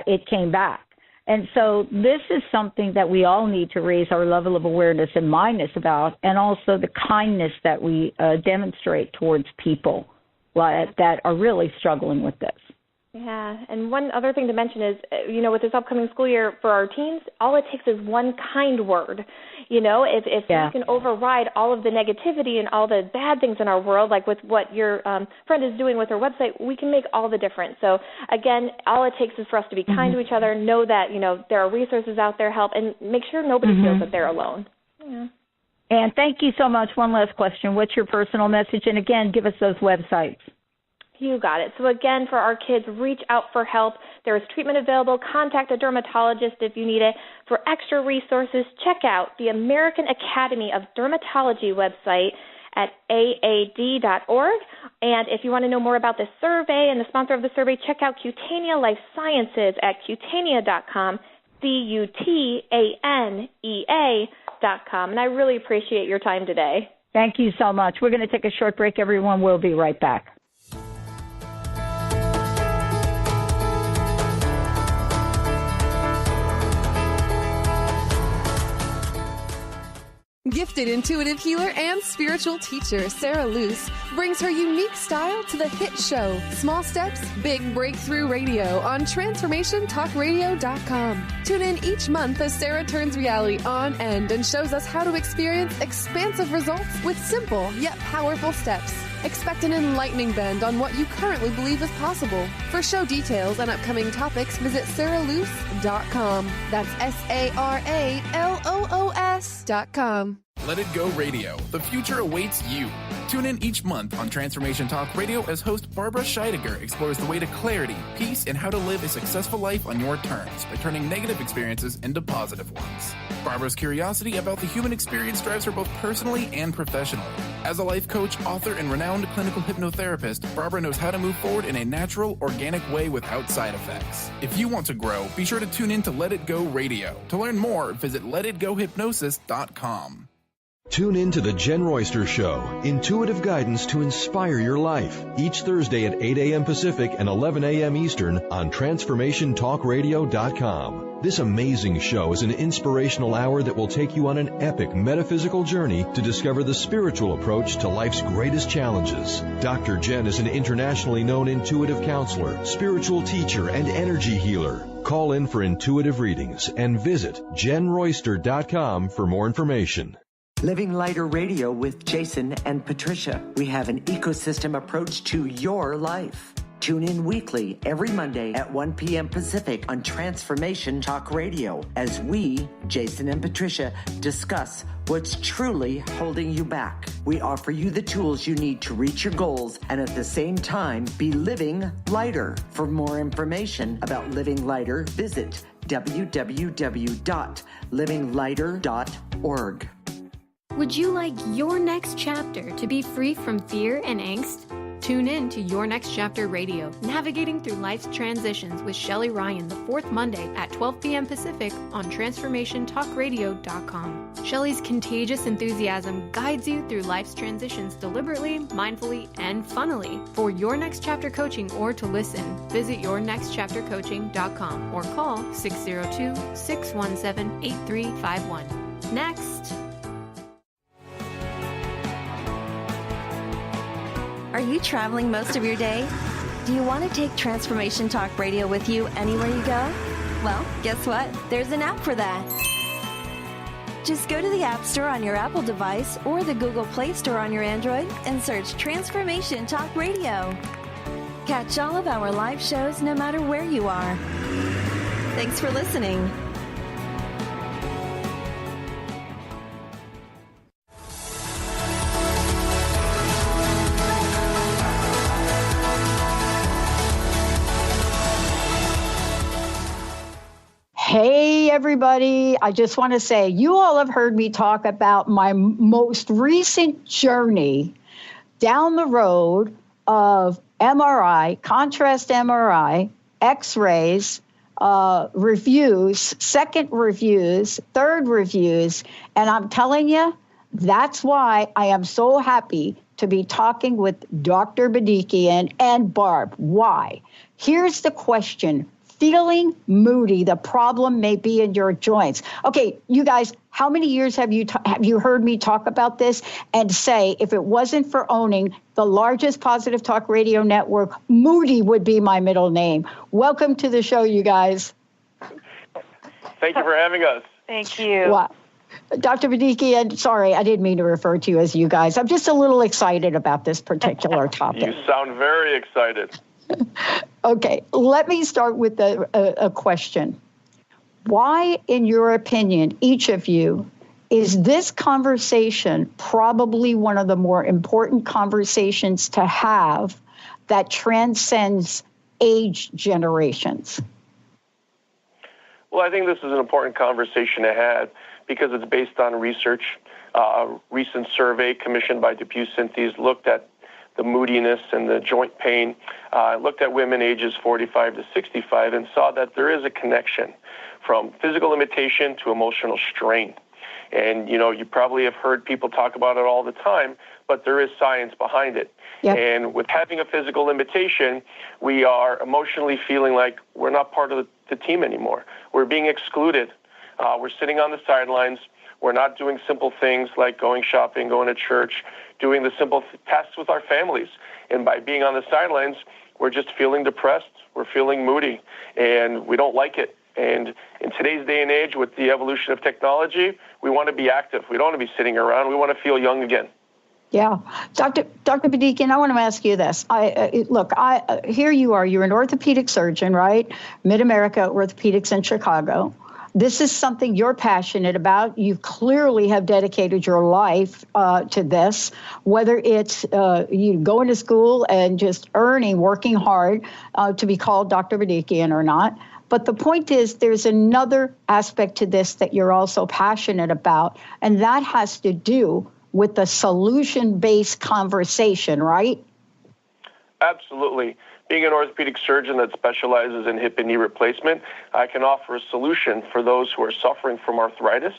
it came back. And so this is something that we all need to raise our level of awareness and mindness about, and also the kindness that we demonstrate towards people that are really struggling with this. Yeah, and one other thing to mention is, with this upcoming school year for our teens, all it takes is one kind word. If you can override all of the negativity and all the bad things in our world, like with what your friend is doing with her website, we can make all the difference. So, again, all it takes is for us to be kind to each other, know that, there are resources out there, help, and make sure nobody feels that they're alone. Yeah. And thank you so much. One last question. What's your personal message? And again, give us those websites. You got it. So again, for our kids, reach out for help. There is treatment available. Contact a dermatologist if you need it. For extra resources, check out the American Academy of Dermatology website at aad.org. And if you want to know more about this survey and the sponsor of the survey, check out Cutania Life Sciences at cutania.com, CUTANEA.com. And I really appreciate your time today. Thank you so much. We're going to take a short break, everyone. We'll be right back. Gifted intuitive healer and spiritual teacher Sarah Luce brings her unique style to the hit show Small Steps, Big Breakthrough Radio on TransformationTalkRadio.com. Tune in each month as Sarah turns reality on end and shows us how to experience expansive results with simple yet powerful steps. Expect an enlightening bend on what you currently believe is possible. For show details and upcoming topics, visit sarahluce.com. That's SARALOOS.com. Let It Go Radio. The future awaits you. Tune in each month on Transformation Talk Radio as host Barbara Scheidegger explores the way to clarity, peace, and how to live a successful life on your terms by turning negative experiences into positive ones. Barbara's curiosity about the human experience drives her both personally and professionally. As a life coach, author, and renowned clinical hypnotherapist, Barbara knows how to move forward in a natural, organic way without side effects. If you want to grow, be sure to tune in to Let It Go Radio. To learn more, visit letitgohypnosis.com. Tune in to The Jen Royster Show, intuitive guidance to inspire your life, each Thursday at 8 a.m. Pacific and 11 a.m. Eastern on TransformationTalkRadio.com. This amazing show is an inspirational hour that will take you on an epic metaphysical journey to discover the spiritual approach to life's greatest challenges. Dr. Jen is an internationally known intuitive counselor, spiritual teacher, and energy healer. Call in for intuitive readings and visit JenRoyster.com for more information. Living Lighter Radio with Jason and Patricia. We have an ecosystem approach to your life. Tune in weekly every Monday at 1 p.m. Pacific on Transformation Talk Radio as we, Jason and Patricia, discuss what's truly holding you back. We offer you the tools you need to reach your goals and at the same time be living lighter. For more information about Living Lighter, visit www.livinglighter.org. Would you like your next chapter to be free from fear and angst? Tune in to Your Next Chapter Radio, navigating through life's transitions with Shelley Ryan the fourth Monday at 12 p.m. Pacific on TransformationTalkRadio.com. Shelley's contagious enthusiasm guides you through life's transitions deliberately, mindfully, and funnily. For Your Next Chapter coaching or to listen, visit YourNextChapterCoaching.com or call 602-617-8351. Next. Are you traveling most of your day? Do you want to take Transformation Talk Radio with you anywhere you go? Well, guess what? There's an app for that. Just go to the App Store on your Apple device or the Google Play Store on your Android and search Transformation Talk Radio. Catch all of our live shows no matter where you are. Thanks for listening. Hey, everybody. I just want to say, you all have heard me talk about my most recent journey down the road of MRI, contrast MRI, X-rays, reviews, second reviews, third reviews. And I'm telling you, that's why I am so happy to be talking with Dr. Bedikian and Barb. Why? Here's the question. Feeling moody, the problem may be in your joints. Okay, you guys, how many years have you heard me talk about this and say, if it wasn't for owning the largest positive talk radio network, Moody would be my middle name. Welcome to the show, you guys. Thank you for having us. Thank you. Wow. Dr. Bedikian, sorry, I didn't mean to refer to you as you guys. I'm just a little excited about this particular topic. You sound very excited. Okay, let me start with a question. Why, in your opinion, each of you, is this conversation probably one of the more important conversations to have that transcends age generations? Well, I think this is an important conversation to have because it's based on research. A recent survey commissioned by Depew Synthes looked at the moodiness and the joint pain, looked at women ages 45 to 65 and saw that there is a connection from physical limitation to emotional strain. And, you probably have heard people talk about it all the time, but there is science behind it. Yep. And with having a physical limitation, we are emotionally feeling like we're not part of the team anymore. We're being excluded. We're sitting on the sidelines. We're not doing simple things like going shopping, going to church, doing the simple tasks with our families. And by being on the sidelines, we're just feeling depressed, we're feeling moody, and we don't like it. And in today's day and age, with the evolution of technology, we want to be active. We don't want to be sitting around. We want to feel young again. Yeah. Dr. Bedikian, I want to ask you this. Here you are. You're an orthopedic surgeon, right? MidAmerica Orthopaedics in Chicago. This is something you're passionate about. You clearly have dedicated your life to this, whether it's you going to school and just working hard to be called Dr. Bedikian or not. But the point is, there's another aspect to this that you're also passionate about, and that has to do with the solution-based conversation, right? Absolutely. Being an orthopedic surgeon that specializes in hip and knee replacement, I can offer a solution for those who are suffering from arthritis,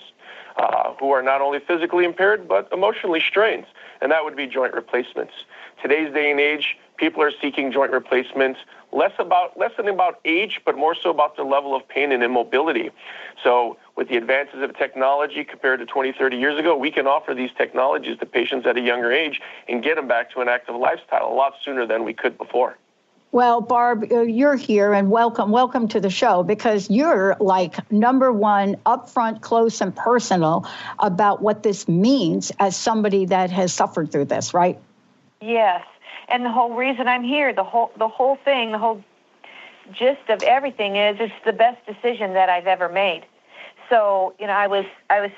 who are not only physically impaired, but emotionally strained, and that would be joint replacements. Today's day and age, people are seeking joint replacements less than about age, but more so about the level of pain and immobility. So with the advances of technology compared to 20, 30 years ago, we can offer these technologies to patients at a younger age and get them back to an active lifestyle a lot sooner than we could before. Well, Barb, you're here, and welcome to the show, because you're like number one, upfront, close, and personal about what this means as somebody that has suffered through this, right? Yes, and the whole reason I'm here, the whole thing, the whole gist of everything is it's the best decision that I've ever made. So, I was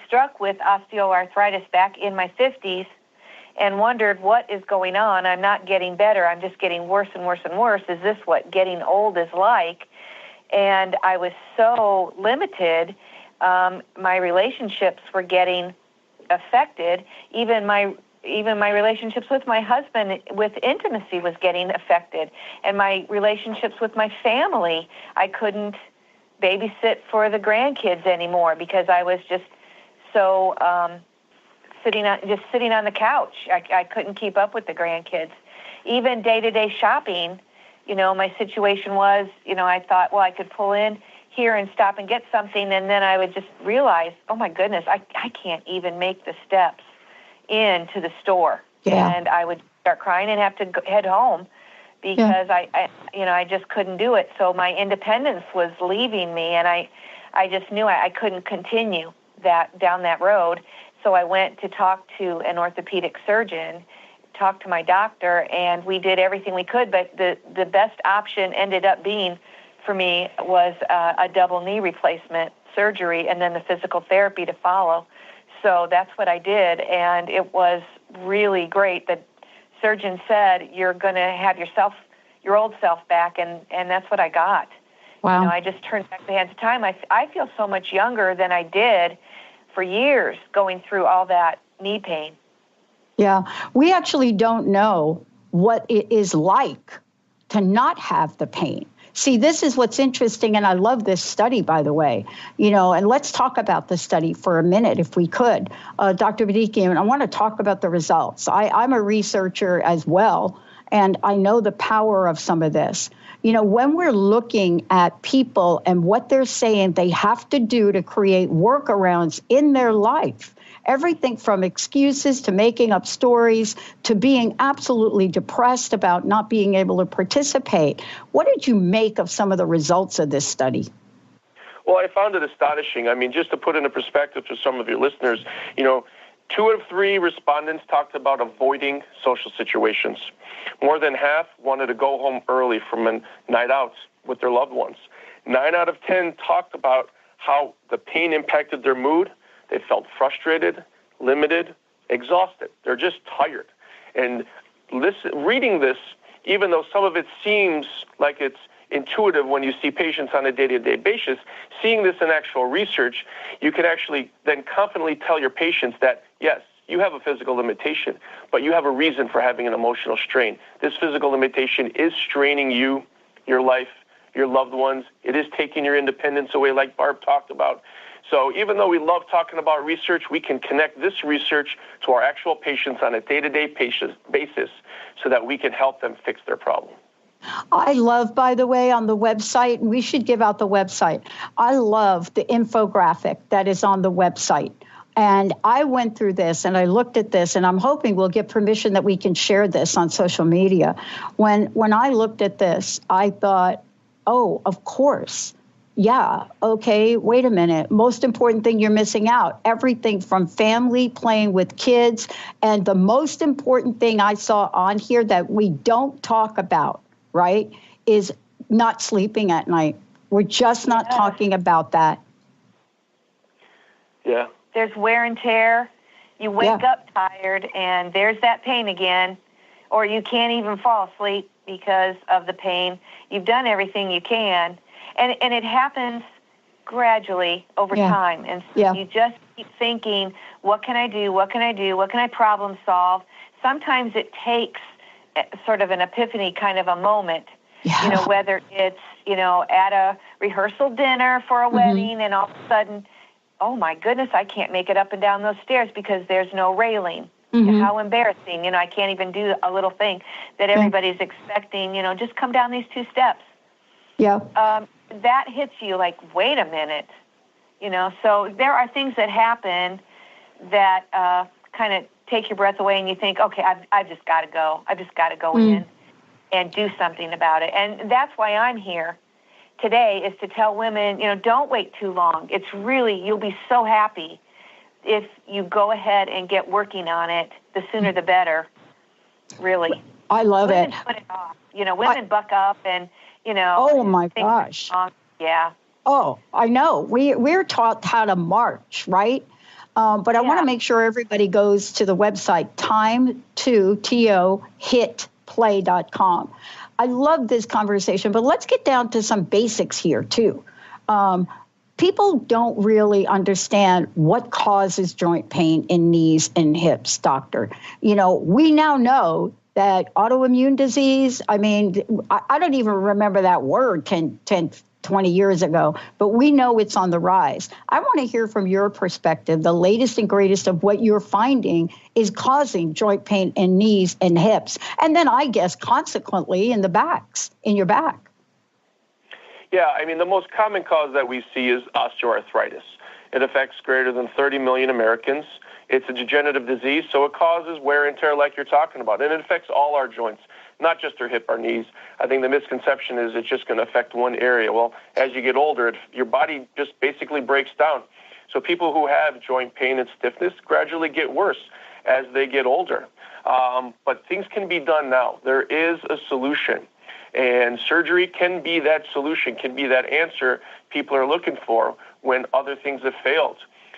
struck with osteoarthritis back in my 50s. And wondered what is going on. I'm not getting better. I'm just getting worse and worse and worse. Is this what getting old is like? And I was so limited. My relationships were getting affected. Even my relationships with my husband, with intimacy, was getting affected. And my relationships with my family, I couldn't babysit for the grandkids anymore because I was just so sitting on the couch. I couldn't keep up with the grandkids. Even day-to-day shopping, my situation was, I thought, well, I could pull in here and stop and get something, and then I would just realize, oh my goodness, I can't even make the steps into the store. Yeah. And I would start crying and have to head home because I just couldn't do it. So my independence was leaving me, and I just knew I couldn't continue down that road. So I went to talk to an orthopedic surgeon, talked to my doctor, and we did everything we could. But the best option ended up being for me was a double knee replacement surgery and then the physical therapy to follow. So that's what I did, and it was really great. The surgeon said, you're going to have your old self back, and that's what I got. Wow. I just turned back the hands of time. I feel so much younger than I did for years going through all that knee pain. Yeah, we actually don't know what it is like to not have the pain. See, this is what's interesting, and I love this study, by the way. And let's talk about the study for a minute, if we could. Dr. Bedikian, I want to talk about the results. I'm a researcher as well, and I know the power of some of this. When we're looking at people and what they're saying they have to do to create workarounds in their life, everything from excuses to making up stories to being absolutely depressed about not being able to participate. What did you make of some of the results of this study? Well, I found it astonishing. Just to put into perspective for some of your listeners, 2 of 3 respondents talked about avoiding social situations. More than half wanted to go home early from a night out with their loved ones. 9 out of 10 talked about how the pain impacted their mood. They felt frustrated, limited, exhausted. They're just tired. And reading this, even though some of it seems like it's intuitive when you see patients on a day-to-day basis, seeing this in actual research, you can actually then confidently tell your patients that, yes, you have a physical limitation, but you have a reason for having an emotional strain. This physical limitation is straining you, your life, your loved ones. It is taking your independence away, like Barb talked about. So even though we love talking about research, we can connect this research to our actual patients on a day-to-day basis so that we can help them fix their problem. I love, by the way, on the website, and we should give out the website, I love the infographic that is on the website. And I went through this and I looked at this, and I'm hoping we'll get permission that we can share this on social media. When I looked at this, I thought, oh, of course. Yeah, okay, wait a minute. Most important thing you're missing out. Everything from family, playing with kids, and the most important thing I saw on here that we don't talk about, right, is not sleeping at night. We're just not talking about that. Yeah. There's wear and tear. You wake up tired, and there's that pain again, or you can't even fall asleep because of the pain. You've done everything you can, and it happens gradually over time. And so you just keep thinking, what can I do? What can I do? What can I problem solve? Sometimes it takes sort of an epiphany kind of a moment, you know, whether it's, you know, at a rehearsal dinner for a wedding, and all of a sudden, oh my goodness, I can't make it up and down those stairs because there's no railing. How embarrassing. You know, I can't even do a little thing that everybody's expecting, you know, just come down these 2 steps. Yeah. That hits you like, wait a minute, you know. So there are things that happen that kind of take your breath away, and you think, okay, I've just got to go. I've just got to go in and do something about it. And that's why I'm here today, is to tell women, you know, don't wait too long. It's really, you'll be so happy if you go ahead and get working on it. The sooner the better, really. I love it. Women put it off. You know, women buck up and, you know. Oh, my gosh. Yeah. Oh, I know. We're taught how to march, right? But I want to make sure everybody goes to the website, time2hitplay.com. I love this conversation, but let's get down to some basics here, too. People don't really understand what causes joint pain in knees and hips, doctor. You know, we now know that autoimmune disease, I mean, I don't even remember that word 10, 20 years ago, but we know it's on the rise. I want to hear from your perspective, the latest and greatest of what you're finding is causing joint pain in knees and hips. And then I guess consequently in your back. Yeah, I mean, the most common cause that we see is osteoarthritis. It affects greater than 30 million Americans. It's a degenerative disease, so it causes wear and tear like you're talking about. And it affects all our joints, not just our hip, our knees. I think the misconception is it's just going to affect one area. Well, as you get older, your body just basically breaks down. So people who have joint pain and stiffness gradually get worse as they get older. But things can be done now. There is a solution. And surgery can be that solution, can be that answer people are looking for when other things have failed.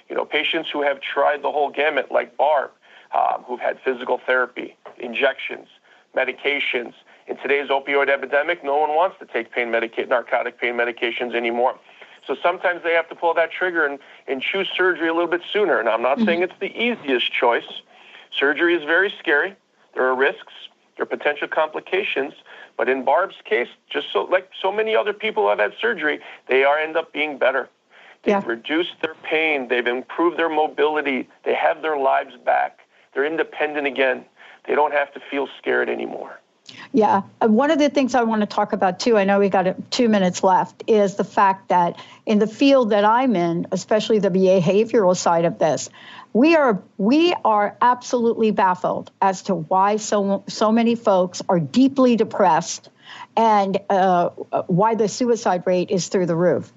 You know, patients who have tried the whole gamut, like Barb, who've had physical therapy, injections, medications. In today's opioid epidemic, no one wants to take narcotic pain medications anymore. So sometimes they have to pull that trigger and choose surgery a little bit sooner. And I'm not saying it's the easiest choice. Surgery is very scary. There are risks. There are potential complications. But in Barb's case, just like so many other people who have had surgery, they end up being better. They've reduced their pain. They've improved their mobility. They have their lives back. They're independent again. They don't have to feel scared anymore. Yeah. One of the things I want to talk about, too, I know we got 2 minutes left, is the fact that in the field that I'm in, especially the behavioral side of this, we are absolutely baffled as to why so many folks are deeply depressed and why the suicide rate is through the roof.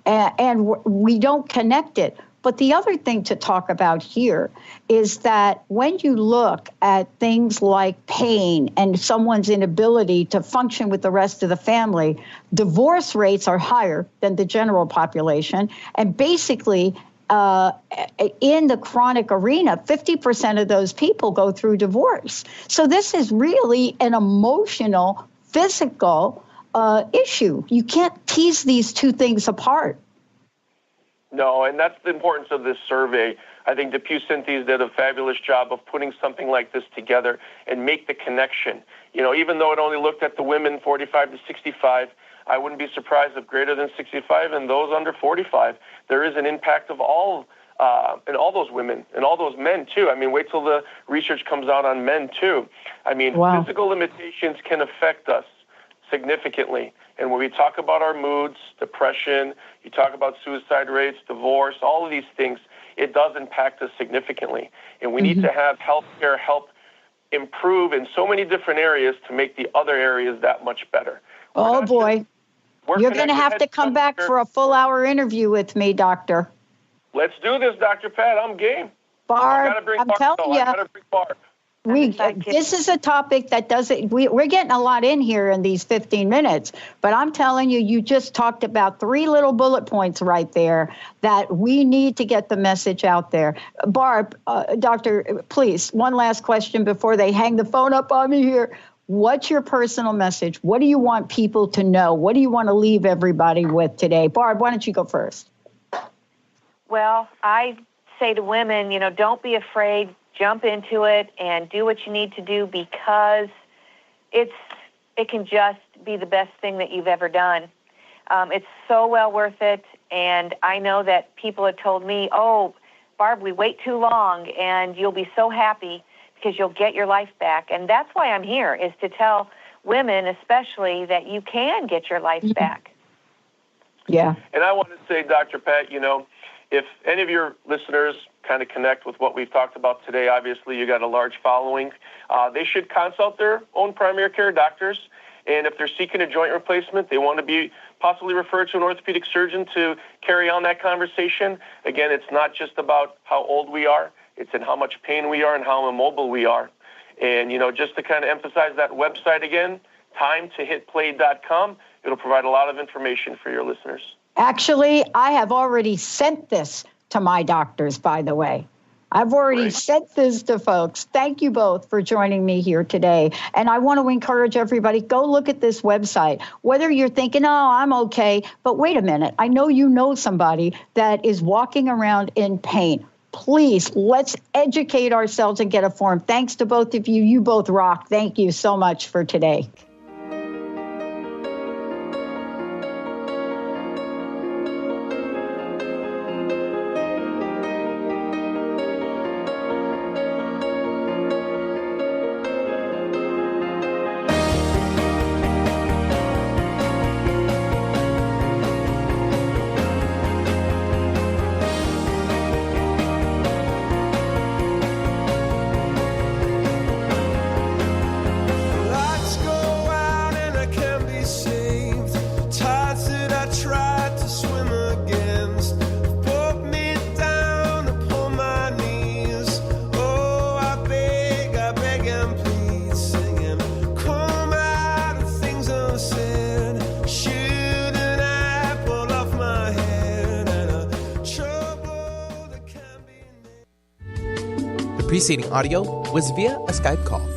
And we don't connect it. But the other thing to talk about here is that when you look at things like pain and someone's inability to function with the rest of the family, divorce rates are higher than the general population. And basically, in the chronic arena, 50% of those people go through divorce. So this is really an emotional, physical issue. You can't tease these two things apart. No, and that's the importance of this survey. I think DePuy-Synthes did a fabulous job of putting something like this together and make the connection. You know, even though it only looked at the women 45 to 65, I wouldn't be surprised if greater than 65 and those under 45, there is an impact of all and all those women and all those men too. I mean, wait till the research comes out on men too. I mean, physical limitations can affect us significantly. And when we talk about our moods, depression, you talk about suicide rates, divorce, all of these things, it does impact us significantly. And we need to have healthcare help improve in so many different areas to make the other areas that much better. Oh, boy. You're going to have to come back for a full-hour interview with me, Doctor. Let's do this, Dr. Pat. I'm game. Barb, I'm telling you. I gotta bring Barb. This is a topic that doesn't, we're getting a lot in here in these 15 minutes, but I'm telling you, you just talked about 3 little bullet points right there that we need to get the message out there. Barb, Doctor, please, one last question before they hang the phone up on me here. What's your personal message? What do you want people to know? What do you want to leave everybody with today? Barb, why don't you go first? Well, I say to women, don't be afraid. Jump into it and do what you need to do, because it can just be the best thing that you've ever done. It's so well worth it, and I know that people have told me, oh, Barb, we wait too long, and you'll be so happy because you'll get your life back. And that's why I'm here, is to tell women especially that you can get your life back. Yeah. And I want to say, Dr. Pat, if any of your listeners kind of connect with what we've talked about today, obviously you got a large following, they should consult their own primary care doctors. And if they're seeking a joint replacement, they want to be possibly referred to an orthopedic surgeon to carry on that conversation. Again, it's not just about how old we are. It's in how much pain we are and how immobile we are. And, just to kind of emphasize that website again, timetohitplay.com, it'll provide a lot of information for your listeners. Actually, I have already sent this to my doctors, by the way. I've already sent this to folks. Thank you both for joining me here today. And I want to encourage everybody, go look at this website. Whether you're thinking, oh, I'm okay, but wait a minute. I know you know somebody that is walking around in pain. Please, let's educate ourselves and get informed. Thanks to both of you. You both rock. Thank you so much for today. Preceding audio was via a Skype call.